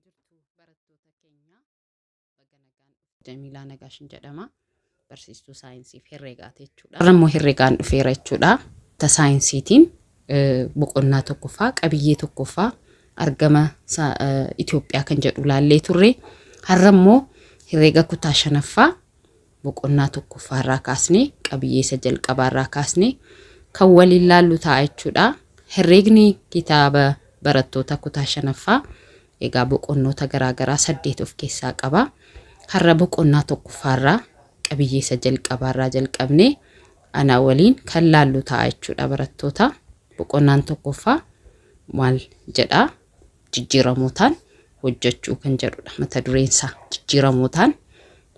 jirtu barattoota keenya baga nagaan Jamiilaa Nagaashin jedhama. Barsiistuu saayinsii fi herreegaati jechuudha. Har'ammoo herreegaan dhufeera jechuudha. Ta saayinsiitiin boqonnaa tokkoffaa qabiyyee tokkoffaa argama Itoophiyaa kan jedhu laallee turre. Har'ammoo herreega kutaa shanaffaa boqonnaa tokkoffaa irraa kaasnee qabiyyee isa jalqabaa irraa kaasnee kan waliin laallu ta'a jechuudha. Herreegni kitaaba barattoota kutaa shanaffaa egaa boqonnoota garaagaraa 8 of keessaa qaba. Har'a boqonnaa tokkoffaarraa qabiyyee isa jalqabaarraa jalqabnee ana waliin kan laallu ta'a jechuudha barattoota. Boqonnaan tokkoffaa maal jedha? Jijjiiramootaan hojjechuu kan jedhudha. Mata dureensaa jijjiiramootaan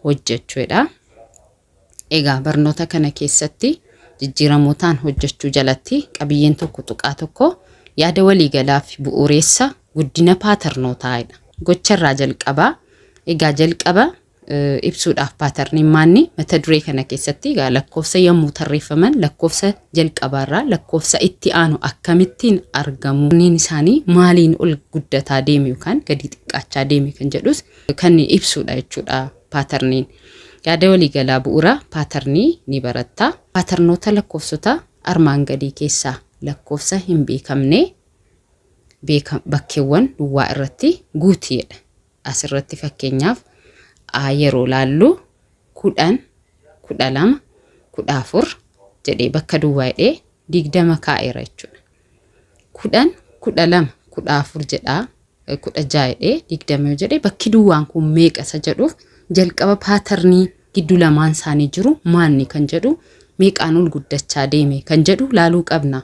hojjechuudha. Egaa barnoota kana keessatti jijjiiramootaan hojjechuu jalatti qabiyyeen tokko tuqaa tokko yaada waliigalaa fi bu'uureessa guddina paatarnootaadha. Gocharraa jalqabaa egaa jalqaba ibsuudhaaf paatarniin maanni mata duree kana keessatti egaa lakkoofsa yommuu tarreeffaman lakkoofsa jalqabaarraa lakkoofsa itti aanu akkamittiin argamu inni isaanii maaliin ol guddataa deeme yookaan gadi xiqqaachaa deeme kan jedhus kan ibsuudha jechuudha paatarniin. Yaada waliigalaa bu'uura paatarnii ni baratta. Paatarnoota lakkoofsota armaan gadii keessaa lakkoofsa hin beekamne bakkeewwan duwwaa irratti guutiidha. Asirratti fakkeenyaaf yeroo laallu 10, 12, 14 jedhee bakka duwwaa hidhee 20 kaa'eera jechuudha. 10, 12, 14 jedhaa 16 hidhee 20 jedhee bakki duwwaan kun meeqasa jedhuuf jalqaba paatarnii gidduu lamaan isaanii jiru maanni kan jedhu meeqaan ol guddachaa deeme kan jedhu laaluu qabna.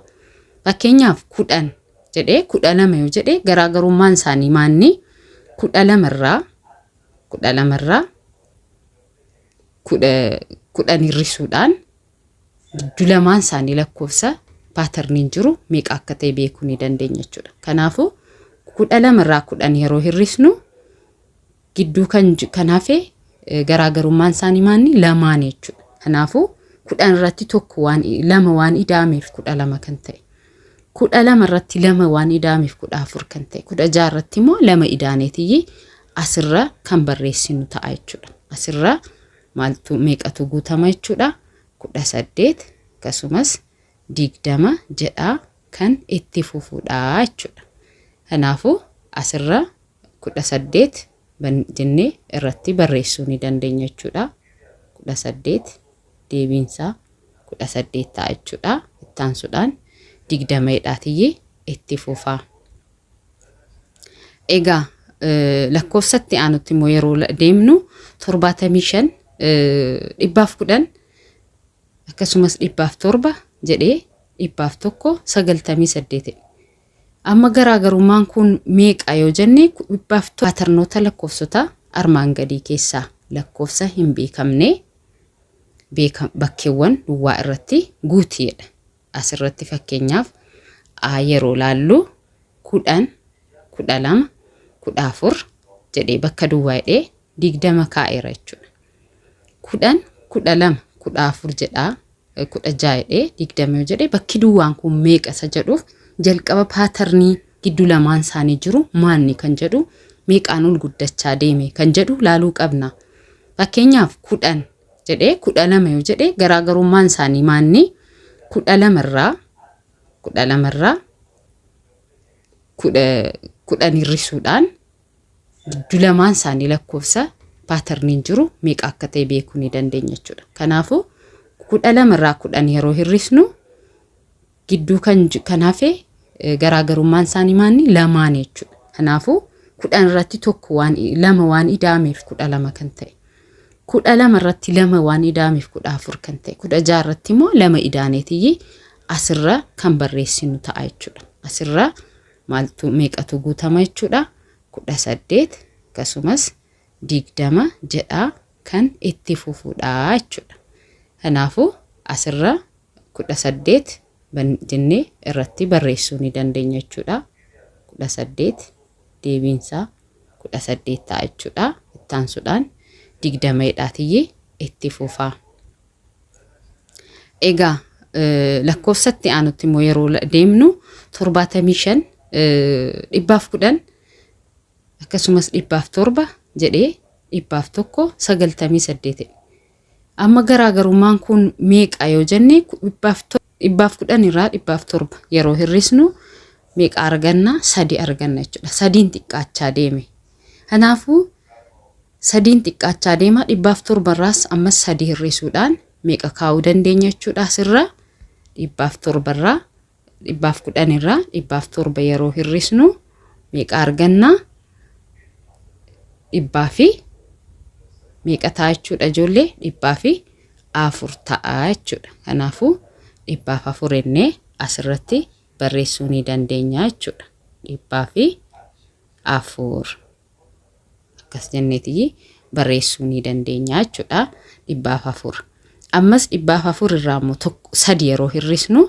Fakkeenyaaf 10 jedhee 12 yoo jedhee garaagarummaan isaanii maanni 12 irraa 10 hir'isuudhaan gidduu lamaan isaanii lakkoofsa paatarniin jiru meeqa akka ta'e beekuu ni dandeenya jechuudha. Kanaafuu 12 irraa 10 yeroo hir'isnu gidduu kan hafe garaagarummaan isaanii maanni lamaan jechuudha. Kanaafuu 10 irratti tokko lama waan idaameef 12 kan ta'e. 12 irratti lama waan idaameef 14 kan ta'e. 16 irratti immoo lama idaaneetii asirra kan barreessinu ta'a jechuudha. Asirra maaltu meeqatu guutama jechuudha? 18 akkasumas 20 jedhaa kan itti fufuudha jechuudha. Kanaafuu asirra 18 jennee irratti barreessuu ni dandeenya jechuudha. 18 deebiinsaa 18 ta'a jechuudha. Ittaansuudhaan 20 jedhaatii itti fufaa. Egaa lakkoofsatti aanutti immoo yeroo deemnu 75 110 akkasumas 107 jedhee 101 98. Amma garaagarummaan kun meeqa yoo jenne paatarnoota lakkoofsota armaan gadii keessaa lakkoofsa hin beekamne bakkeewwan duwwaa irratti guutiidha. Asirratti fakkeenyaaf yeroo laallu 10, 12, 14 jedhee bakka duwwaa hidhee 20 kaa'eera jechuudha. 10, 12, 14 jedhaa 16 hidhee 20 jedhee bakki duwwaan kun meeqasa jedhuuf jalqaba paatarnii gidduu lamaan isaanii jiru maanni kan jedhu meeqaan ol guddachaa deeme kan jedhu laaluu qabna. Fakkeenyaaf 10 jedhee 12 yoo jedhee garaagarummaan isaanii maanni 12 irraa 10 hir'isuudhaan gidduu lamaan isaanii lakkoofsa paatarniin jiru meeqa akka ta'e beekuu ni dandeenya jechuudha. Kanaafuu 12 irraa 10 yeroo hir'isnu gidduu kan hafe garaagarummaan isaanii maanni lamaan jechuudha. Kanaafuu 10 irratti tokko lama waan idaameef 12 kan ta'e. 12 irratti lama waan idaameef 14 kan ta'e. 16 irratti immoo lama idaaneetii asirra kan barreessinu ta'a jechuudha. Asirra maaltu meeqatu guutama jechuudha? 18 akkasumas 20 jedhaa kan itti fufuudha jechuudha. Kanaafuu asirra 18 jennee irratti barreessuu ni dandeenya jechuudha. 18 deebiinsaa 18 ta'a jechuudha. Ittaansuudhaan 20 jedhaatii itti fufaa. Egaa lakkoofsatti aanutti immoo yeroo deemnu 75 110 akkasumas 707 jedhee 198 amma garaagarummaan kun meeqa yoo jenne 710 irraa 707 yeroo hirrisnu meeqa arganna 3 arganna jechuudha. 3 xiqqaachaa deeme. Kanaafuu 3 xiqqaachaa deema 707 irraas amma 3 hirrisuudhaan meeqa kaa'uu dandeenya jechuudha. Asirra 707 irraa 710 irraa 707 yeroo hirrisnu meeqa arganna 100 fi meeqa ta'a jechuudha ijoollee 104 ta'a jechuudha. Kanaafuu 104 innee asirratti barreessuu ni dandeenya jechuudha. 104 akkas jenneetii barreessuu ni dandeenya jechuudha. 104 ammas 104 irraa immoo 3 yeroo hirrisnu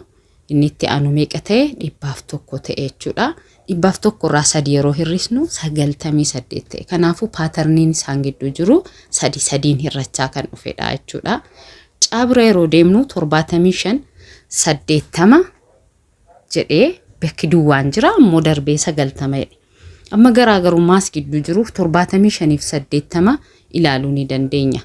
inni itti aanu meeqa ta'e 101 ta'e jechuudha. 101 irraa 3 yeroo hirrisnu 98 ta'e. Kanaafuu paaterniin isaan gidduu jiru 3 hirrachaa kan dhufedha jechuudha. Caabira yeroo deemnu 75 80 jedhee bakki duwwaan jira ammoo darbee 90 jedhe. Amma garaagarummaas gidduu jiru 75 fi 80 ilaaluu ni dandeenya.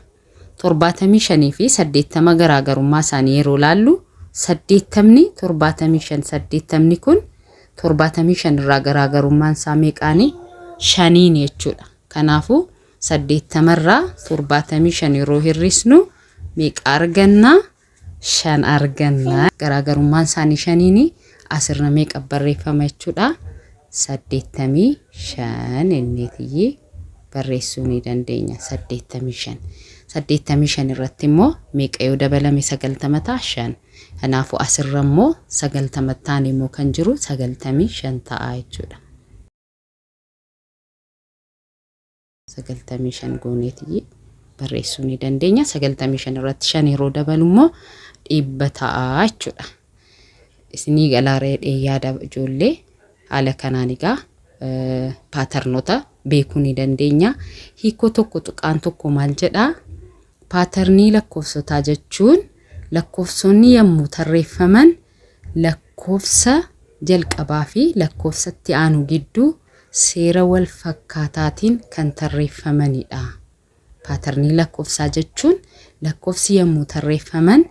75 fi 80 garaagarummaa isaanii yeroo laallu 80 75 kun 75 irraa garaagarummaan isaa meeqaani 5 jechuudha. Kanaafuu 80 irraa 75 yeroo hirrisnu meeqa arganna 5 arganna. Garaagarummaan isaanii 5 asirra meeqa barreeffama jechuudha. 85 enneetii barreessuu ni dandeenya. 85 irratti immoo meeqa yoo dabalame 90 ta'a 5. Kanaafuu asirra immoo 90 ta'an immoo kan jiru 95 ta'a jechuudha. 95 gooneetii barreessuu ni dandeenya. 95 irratti 5 yeroo dabalu immoo 100 ta'a jechuudha. Isinii galaaree yaada ijoollee haala kanaan egaa paaternoota beekuu ni dandeenya. Hiikoo tokko tuqaan tokko maal jedhaa? Paaternii lakkoofsotaa jechuun lakkoofsonni yommuu tarreeffaman lakkoofsa jalqabaa fi lakkoofsatti aanu gidduu seera wal fakkaataatiin kan tarreeffamanidha. Paaternii lakkoofsaa jechuun lakkoofsi yommuu tarreeffaman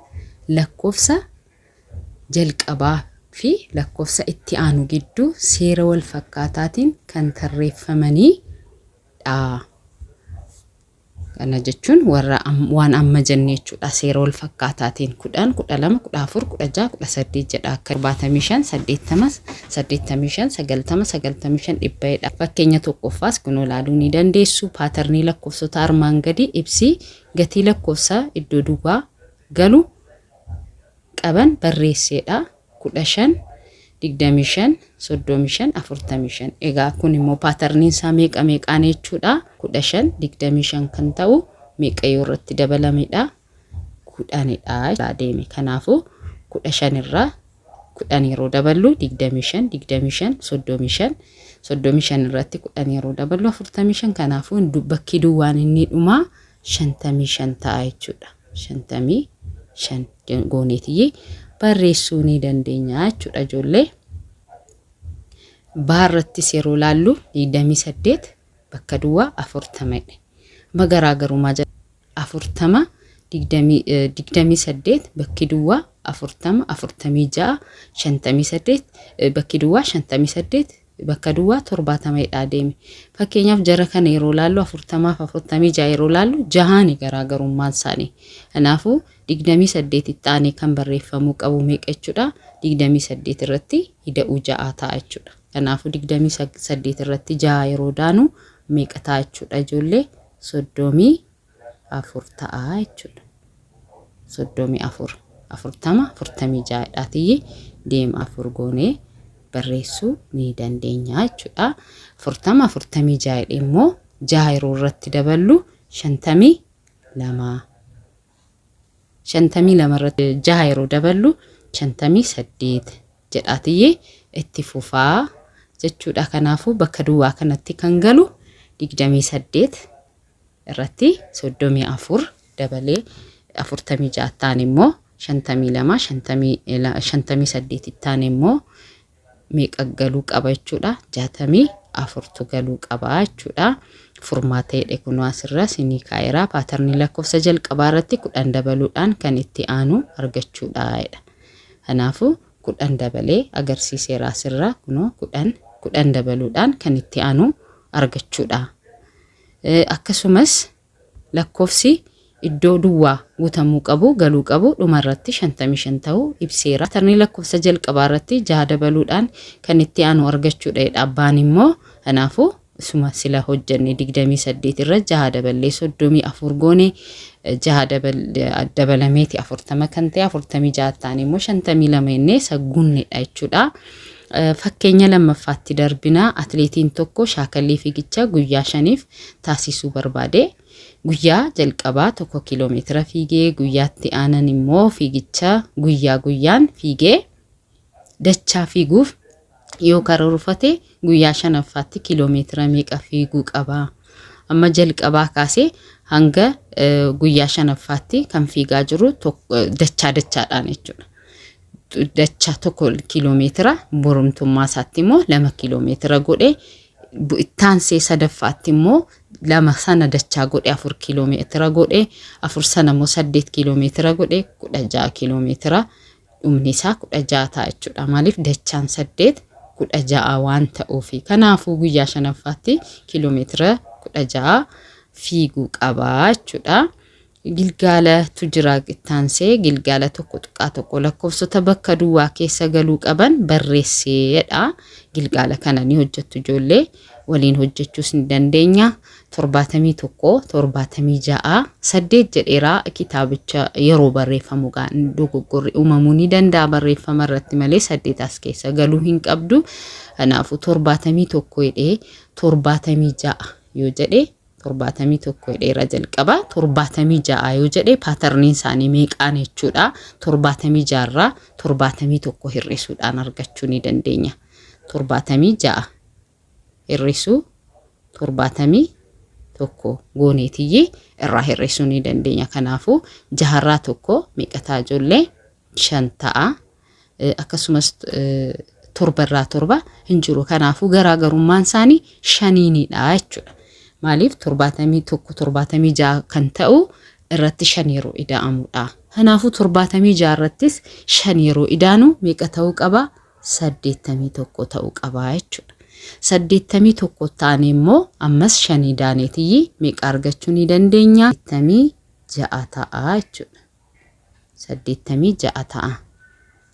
lakkoofsa jalqabaa fi lakkoofsa itti aanu gidduu seera wal fakkaataatiin kan tarreeffamanidha. Kana jechuun warra waan amma jenne jechuudha. Seera wal fakkaataatiin 10, 12, 14, 16, 18 jedha akka 75, 80, 85, 90, 95 dhibbaadha. Fakkeenya tokkoffaas kun ilaaluu ni dandeessu. Paaternii lakkoofsota armaan gadii ibsi gatii lakkoofsa iddoo duwwaa galu qaban barreesseedha. 15, 25, 35, 45. Egaa kun immoo paaterniin isaa meeqaan jechuudha. 15, 25 kan ta'u meeqa yoo irratti dabalamedha. 10dha deeme. Kanaafuu 15 irraa 10 yeroo daballu 25, 25, 35, 35 irratti 10 yeroo daballu 45. Kanaafuu bakki duwwaan inni dhumaa 55 ta'a jechuudha. 55 gooneetii barreessuu ni dandeenya jechuudha ijoollee. Baarrattis yeroo laallu 28 bakka duwwaa 40 dha. Garaagarummaa 40 28 bakki duwwaa 40 46 58 bakki duwwaa 58 bakka duwwaa 70 dha deeme. Fakkeenyaaf jara kana yeroo laallu 40 fi 46 yeroo laallu jahaani garaagarummaan isaanii. Kanaafuu 28 itti aanee kan barreeffamuu qabu meeqa jechuudha. 28 irratti hida'uu 6 ta'a jechuudha. Kanaafuu 28 irratti 6 yeroo daanu meeqa ta'a jechuudha ijoollee 34 ta'a jechuudha. 34 40 46 dhaatiyyi deema 4 goonee barreessuu ni dandeenya jechuudha. 40 46 immoo 6 yeroo irratti daballu 52 irratti 6 yeroo daballu 58 jedhaatiyyi itti fufaa jechuudha. Kanaafuu bakka duwwaa kanatti kan galu 28 irratti 34 dabalee 46 ta'an immoo 52 58 ta'an immoo meeqa galuu qaba jechuudha. 64 afurtu galuu qaba jechuudha. Furmaata hidhe kunoo asirra sinii kaa'eera. Paatarnii lakkoofsa jalqabaa irratti 10 dabaluudhaan kan itti aanu argachuudha jedha. Kanaafuu 10 dabalee agarsiiseera asirra kunoo 10 dabaluudhaan kan itti aanu argachuudha. Akkasumas lakkoofsi iddoo duwwaa guutamuu qabu galuu qabu dhumarratti 55 ta'uu ibseera. Paatarnii lakkoofsa jalqabaa irratti 6 dabaluudhaan kan itti aanu argachuudha jedha. Abbaan immoo kanaafuu suma sila hojjenne 28 irra 6 dabalee 34 goone 6 dabalameeti 40 kan ta'e 46 ta'an immoo 52 innee saggunnedha jechuudha. Fakkeenya lammaffaatti darbina. Atleetiin tokko shaakallii fiigichaa guyyaa 5f taasisuu barbaade. Guyyaa jalqabaa 1 kiiloomeetira fiigee guyyaatti aanan immoo fiigicha guyyaa guyyaan fiigee dachaa fiiguuf yoo karoorfate guyyaa 5ffaatti kiiloomeetira meeqa fiiguu qaba. Amma jalqabaa kaasee hanga guyyaa 5ffaatti kan fiigaa jiru dachaadhaan jechuudha. Dachaa 1 kiiloomeetira borumtummaa isaatti immoo 2 kiiloomeetira godhe. Ittaansee sadaffaatti immoo 2 sana dachaa godhe 4 kiiloomeetira godhe. 4 sana immoo 8 kiiloomeetira godhe 16 kiiloomeetira dhumni isaa 16 ta'a jechuudha. Maaliif dachaan 8 16 waan ta'uufi. Kanaafuu guyyaa 5ffaatti kiiloomeetira 16 fiiguu qaba jechuudha. Gilgaalatu jira ittaansee gilgaala tokko lakkoofsota bakka duwwaa keessa galuu qaban barreesseedha. Gilgaala kana ni hojjettu ijoollee waliin hojjechuus ni dandeenya. 71 76 8 jedheera kitaabicha yeroo barreeffamu gaan dogoggorri uumamuu ni danda'a barreeffama irratti malee 8 as keessa galuu hin qabdu. Kanaafuu 71 jedhee 76 yoo jedhee 71 jedheera jalqaba 76 yoo jedhee paatarniin isaanii meeqaan jechuudha. 76 irraa 71 hir'isuudhaan argachuu ni dandeenya. 76 hir'isuu 71 gooneetiyyi irraa hir'isuu ni dandeenya. Kanaafuu 6 irraa 1 meeqa ta'a ijoollee 5 ta'a. Akkasumas 7 irraa 7 hin jiru. Kanaafuu garaagarummaan isaanii 5nidha jechuudha. Maaliif 71 76 kan ta'u irratti 5 yeroo ida'amudha. Kanaafuu 76 irrattis 5 yeroo idaanu meeqa ta'uu qaba? 81 ta'uu qaba jechuudha. 81 ta'an immoo ammas 5 idaaneetiyyi meeqa argachuu ni dandeenya? 86 ta'a jechuudha. 86 ta'a.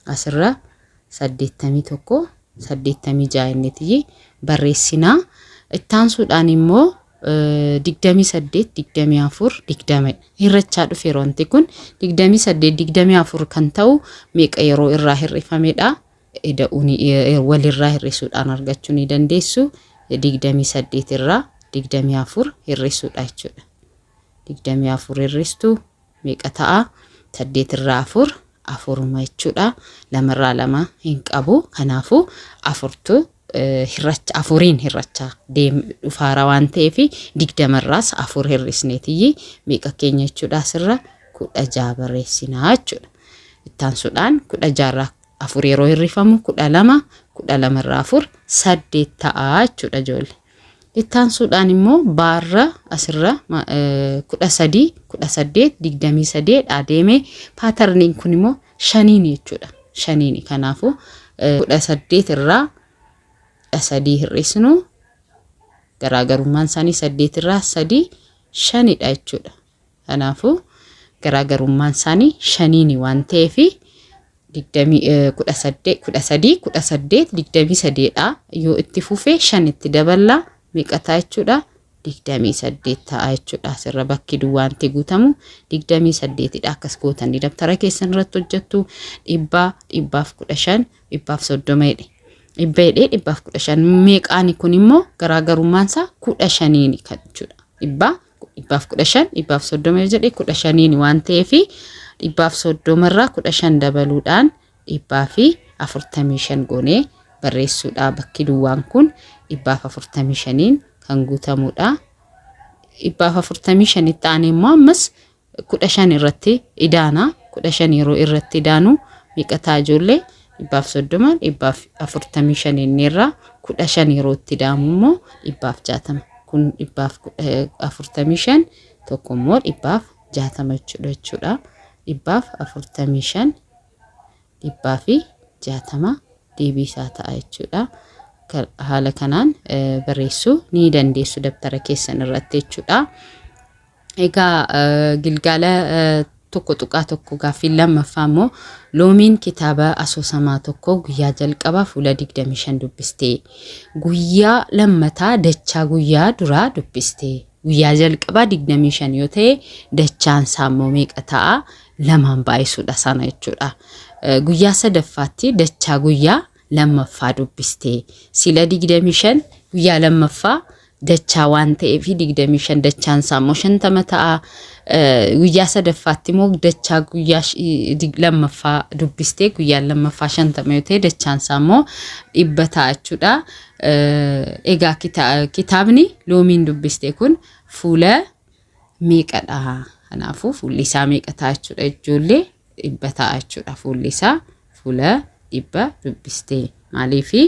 Asirra 81 86 innetiyyi barreessinaa. Ittaansuudhaan immoo 28 24 20 hirrachaa dhufeera wanti kun 28 24 kan ta'u meeqa yeroo irraa hirrifamedha. Eda'uuni walirraa hirrisuudhaan argachuu ni dandeessu. 28 irraa 24 hirrisuudha jechuudha. 24 hirristu meeqa ta'a? 8 irraa 4 4 jechuudha. 2 irraa 2 hin qabu. Kanaafuu 4tu afuriin hirrachaa dhufaara waan ta'eef 20 irraas 4 hirrisneetiyyi meeqa keenya jechuudha. Asirra 16 barreessinaa jechuudha. Ittaansuudhaan 16 irraa 4 yeroo hirrifamu 12 12 irraa 4 8 ta'a jechuudha ijoollee. Ittaansuudhaan immoo baarra asirra 13 18 23 adeeme paatarniin kun immoo 5 jechuudha. 5 kanaafuu 18 irraa 3 hir'isnu garaagarummaan isaanii 8 irraa 3 5dha jechuudha. Kanaafuu garaagarummaan isaanii 5 waan ta'eef 23 dha. Yoo itti fufee 5 itti daballa meeqa ta'a jechuudha? 28 ta'a jechuudha. Asirra bakki duwwaanti guutamu 28 dha. Akkas gootanii dabtara keessan irratti hojjettu. 115 130 Ibba'ee 115 meeqaani kun immoo garaagarummaan isaa 15 kan jechuudha. 115 130 jedhee 15 waan ta'eef 130 irraa 15 dabaluudhaan 145 goonee barreessuudha. Bakki duwwaan kun 145 kan guutamudha. 145 ta'anii immoo ammas 15 irratti idaana. 15 yeroo irratti idaanu meeqa ta'a ijoollee? dhibbaaf 30 dhibbaaf 45 inneerraa 15 yerootti daamummoo dhibbaaf 60 kun dhibbaaf 45 tokkommoo dhibbaaf 60 jechuudha dhibbaaf 45 dhibbaaf 60 deebiisaa ta'a jechuudha haala kanaan barreessuu ni dandeessu dabtara keessan irratti jechuudha egaa gilgaala tokko tuqaa tokko gaaffii lammaffaa immoo loomiin kitaaba asoosamaa tokko guyyaa jalqabaa fuula 25 dubbistee guyyaa lammataa dachaa guyyaa duraa dubbistee guyyaa jalqabaa 25 yoo ta'e dachaan saammoo meeqa ta'a lamaan baay'isuudha sana jechuudha guyyaa sadaffaatti dachaa guyyaa lammaffaa dubbistee sila 25 guyyaa lammaffaa dachaa waan ta'eef 25 dachaan saammoo 50 ta'a guyyaa sadaffaatti immoo dachaa guyyaa lammaffaa dubbistee guyyaa lammaffaa 50 yoo ta'e dachaan saammoo 100 ta'a jechuudha egaa kitaabni loomiin dubbistee kun fuula meeqadha kanaafuu fuulli isaa meeqa ta'a jechuudha ijoollee 100 ta'a jechuudha fuulli isaa fuula 100 dubbistee maaliifi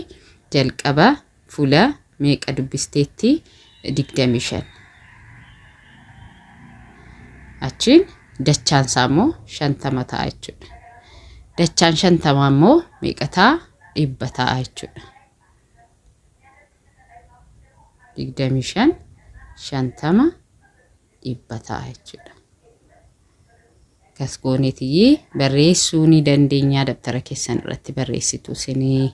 jalqaba fuula meeqa dubbisteetti 25 achiin dachaan saammoo 50 ta'a jechuudha dachaan 50 ammoo meeqa ta'a 100 ta'a jechuudha 25 50 100 ta'a jechuudha kasgoonetiyyi barreessuu ni dandeenya dabtara keessan irratti barreessitu isinii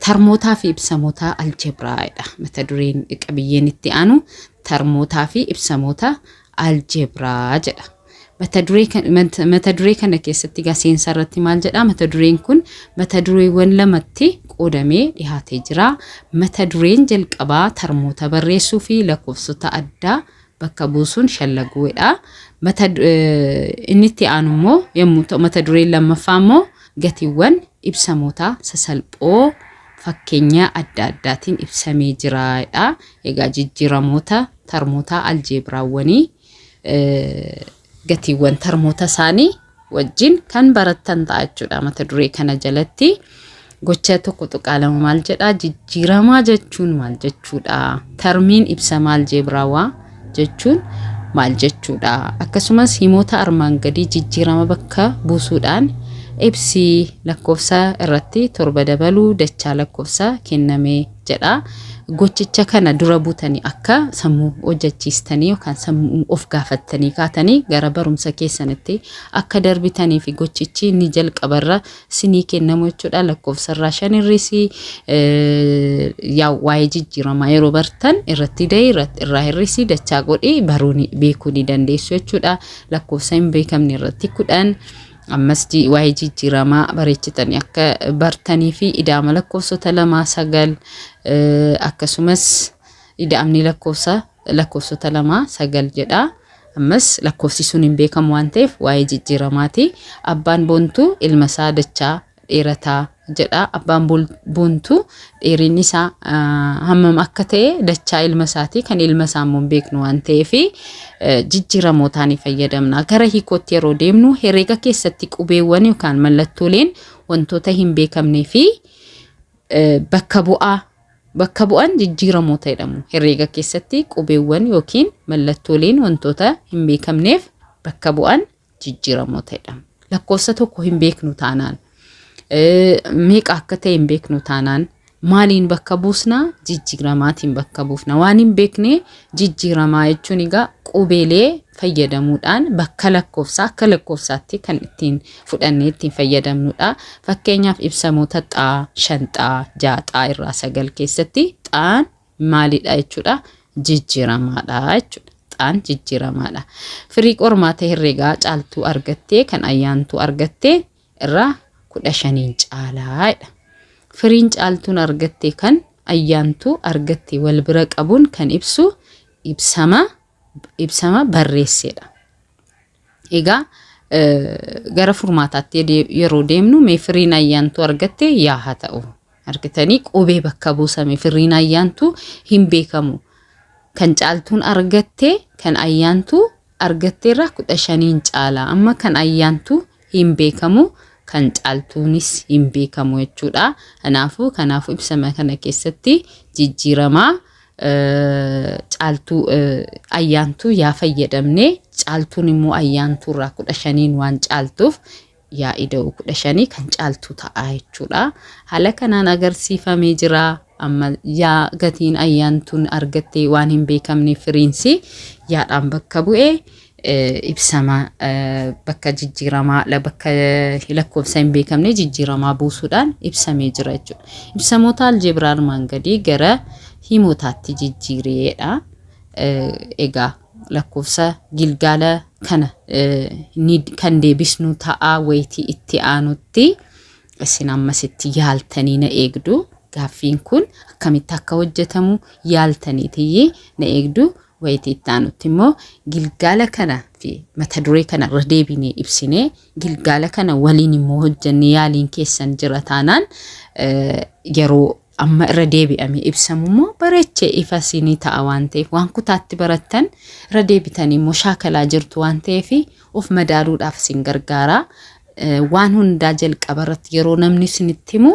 tarmootaa fi ibsamootaa aljebraadha mata dureen qabiyyeen itti aanu tarmootaa fi ibsamoota aljebraa jedha mata duree kana keessatti seensa irratti maal jedha mata dureen kun mata dureewwan lamatti qoodamee dhihaatee jira mata dureen jalqabaa tarmoota barreessuu fi lakkoofsota addaa bakka buusuun shallaguudha inni itti aanu immoo yommuu ta'u mata dureen lammaffaa immoo gatiiwwan ibsamoota sasalphoo fakkeenya adda addaatiin ibsamee jiraadha egaa jijjiiramoota tarmoota aljebraawwanii gatiiwwan tarmoota isaanii wajjin kan barattan ta'a jechuudha mata duree kana jalatti gocha tokko tuqaalama maal jedha jijjiiramaa jechuun maal jechuudha tarmiin ibsama aljebraawaa jechuun maal jechuudha akkasumas himoota armaan gadii jijjiirama bakka buusuudhaan ibsi lakkoofsa irratti torba dabaluu dachaa lakkoofsa kennamee jedha gochicha kana dura buutanii akka sammuu hojjechiistanii yookaan sammuu of gaafattanii kaatanii gara barumsa keessanitti akka darbitanii fi gochichi ni jalqabarra sinii kennamu jechuudha lakkoofsa irraa 5 irrisi yaa waa'ee jijjiiramaa yeroo bartan irratti irraa hirrisi dachaa godhi baruun beekuu ni dandeessu jechuudha lakkoofsa hin beekamne irratti 10 ammas waa'ee jijjiiramaa bareechitanii akka bartanii fi idaama lakkoofsota 2 9 akkasumas idaamni lakkoofsota 2 9 jedha ammas lakkoofsi sun hin beekamu waan ta'eef waa'ee jijjiiramaati abbaan boontuu ilma isaa dachaa dheerataa jedha abbaan boontuu dheerinni isaa hammam akka ta'e dachaa ilma isaatii kan ilma isaa immoo beeknu waan ta'eef jijjiiramootaan fayyadamna gara hiikootti yeroo deemnu herreega keessatti qubeewwan yookaan mallattooleen wantoota hin beekamnee fi bakka bu'an jijjiiramoota jedhamu herreega keessatti qubeewwan yookiin mallattooleen wantoota hin beekamneef bakka bu'an jijjiiramoota jedhamu lakkoofsa tokko hin beeknu taanaan meeqa akka ta'e hin beeknu taanaan maaliin bakka buusna jijjiiramaatiin bakka buufna waan hin beekne jijjiiramaa jechuun egaa qubeelee fayyadamuudhaan bakka lakkoofsaa akka lakkoofsaatti kan ittiin fudhannee ittiin fayyadamnudha fakkeenyaaf ibsamoota xaa shanxaa jaaxaa irraa 9 keessatti xaan maalidha jechuudha jijjiiramaadha jechuudha xaan jijjiiramaadha firii qormaata herreegaa caaltuu argattee kan ayyaantuu argattee irraa 15 caalaadha firiin caaltuun argattee kan ayyaantuu argattee wal bira qabuun kan ibsu ibsama barreessedha egaa gara furmaataatti yeroo deemnu mee firiin ayyaantuu argattee yaa haa ta'u argatanii qubee bakka buusame firiin ayyaantuu hin beekamu kan caaltuun argattee kan ayyaantuu argatteerraa 15 caalaa amma kan ayyaantuu hin beekamu kan caaltuunis hin beekamu jechuudha. Kanaafuu ibsama kana keessatti jijjiiramaa caaltuu ayyaantuu yaa fayyadamne caaltuun immoo ayyaantuu irraa 15 waan caaltuuf yaa ida'u 15 kan caaltuu ta'a jechuudha. Haala kanaan agarsiifamee jira. Amma yaa gatiin ayyaantuun argattee waan hin beekamne firiinsi yaadhaan bakka bu'ee ibsama bakka jijjiiramaa bakka lakkoofsa hin beekamne jijjiiramaa buusuudhaan ibsamee jira jechuudha. Ibsamoota aljeebraa armaan gadii gara himootaatti jijjiireedha. Egaa lakkoofsa gilgaala kana kan deebisnu ta'a wayitii itti aanutti isin ammasitti yaaltanii na eegdu. Gaaffiin kun akkamitti akka hojjetamu yaaltaniitii na eegdu. Wayitii itti aanutti immoo gilgaala kana fi mata duree kana irra deebinee ibsinee gilgaala kana waliin immoo hojjannee yaaliin keessan jira taanaan yeroo amma irra deebi'ame ibsamu immoo bareechee ifa isinii ta'a waan ta'eef waan kutaatti barattan irra deebitanii immoo shaakalaa jirtu waan ta'eef of madaaluudhaaf isin gargaara. Waan hundaa jalqaba irratti yeroo namni isinitti himu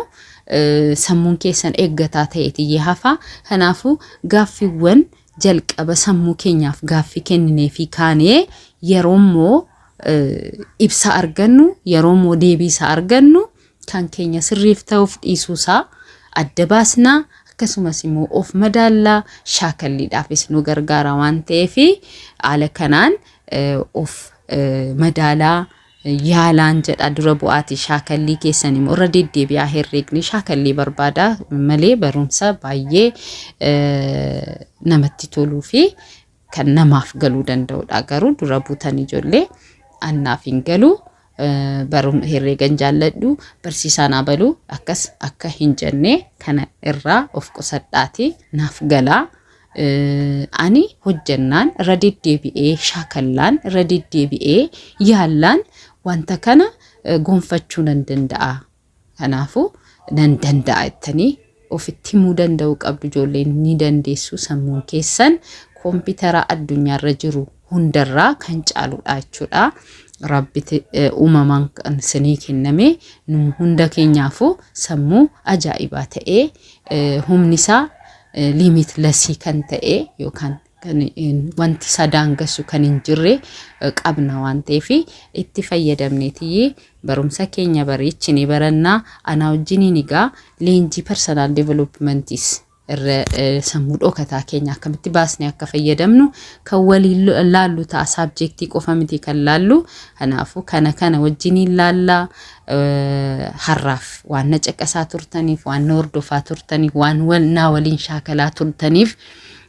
sammuun keessan eeggataa ta'eetii hafa. Kanaafuu gaaffiiwwan jalqaba sammuu keenyaaf gaaffii kenninee fi kaanee yeroo immoo ibsa argannu yeroo immoo deebiisa argannu kan keenya sirriif ta'uuf dhiisuusaa adda baasnaa akkasumas immoo of madaallaa shaakalliidhaafis nu gargaara waan ta'eef haala kanaan of madaalaa yaalaan jedha dura bu'aati shaakallii keessan immoo irra deddeebi'aa herreegni shaakallii barbaada malee barumsa baay'ee namatti toluu fi kan namaaf galuu danda'udha. Garuu dura buutan ijoollee annaaf hin galu barum herreegan jaalladhu barsiisaan abaluu akkas akka hin jenne kana irraa of qusadhaati naaf galaa. Ani hojjannaan irra deddeebi'ee shaakallaan irra deddeebi'ee yaallaan wanta kana gonfachuu nan danda'a. Kanaafuu nan danda'a jettanii ofitti himuu danda'uu qabdu ijoolleen ni dandeessu. Sammuun keessan koompitara addunyaarra jiru hundarraa kan caaludha jechuudha. Rabbi uumamaan kan isinii kenname nu hunda keenyaafuu sammuu ajaa'ibaa ta'ee humni isaa limitlessii kan ta'e yookaan wanti sadaangassu kan hin jirre qabna waan ta'eef itti fayyadamneetii barumsa keenya bareechinee barannaa. Ana wajjiniin egaa leenjii personal developmentis irra sammuu dhokataa keenya akkamitti baasnee akka fayyadamnu kan waliin laallu ta'a. Subjectii qofa miti kan laallu. Kanaafuu kana wajjiniin laallaa. Harraaf waan na caqasaa turtaniif waan na hordofaa turtaniif waan naa waliin shaakalaa turtaniif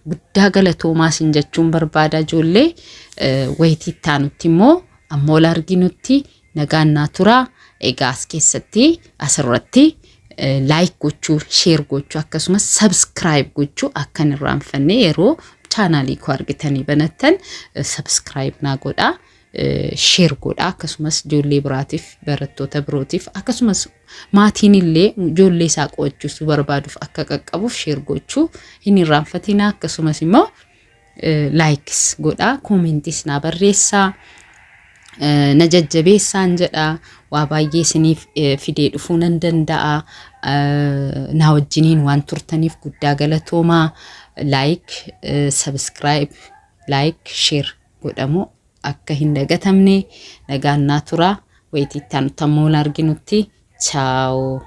guddaa galatoomaa isin jechuun barbaada ijoollee. Wayitii itti aanutti immoo amma ol arginutti nagaan naa turaa. Egaa as keessatti asirratti like gochuu share gochuu akkasumas subscribe gochuu akkan irraanfanne yeroo chaanaalii koo argitanii banattan subscribe naa godhaa. Share godhaa akkasumas ijoollee biraatiif barattoota birootiif akkasumas maatiin illee ijoollee isaa qo'achiisuu barbaaduuf akka qaqqabuuf share gochuu hin irraanfatinaa. Akkasumas immoo likes godhaa commentis naa barreessaa na jajjabeessaan jedhaa. Waa baay'ee isiniif fidee dhufuu nan danda'a. Na wajjiniin waan turtaniif guddaa galatoomaa. Like subscribe like share godhamu akka hin dagatamne nagaan naa turaa. Wayitii itti aanutti ammoo wal arginutti ciao.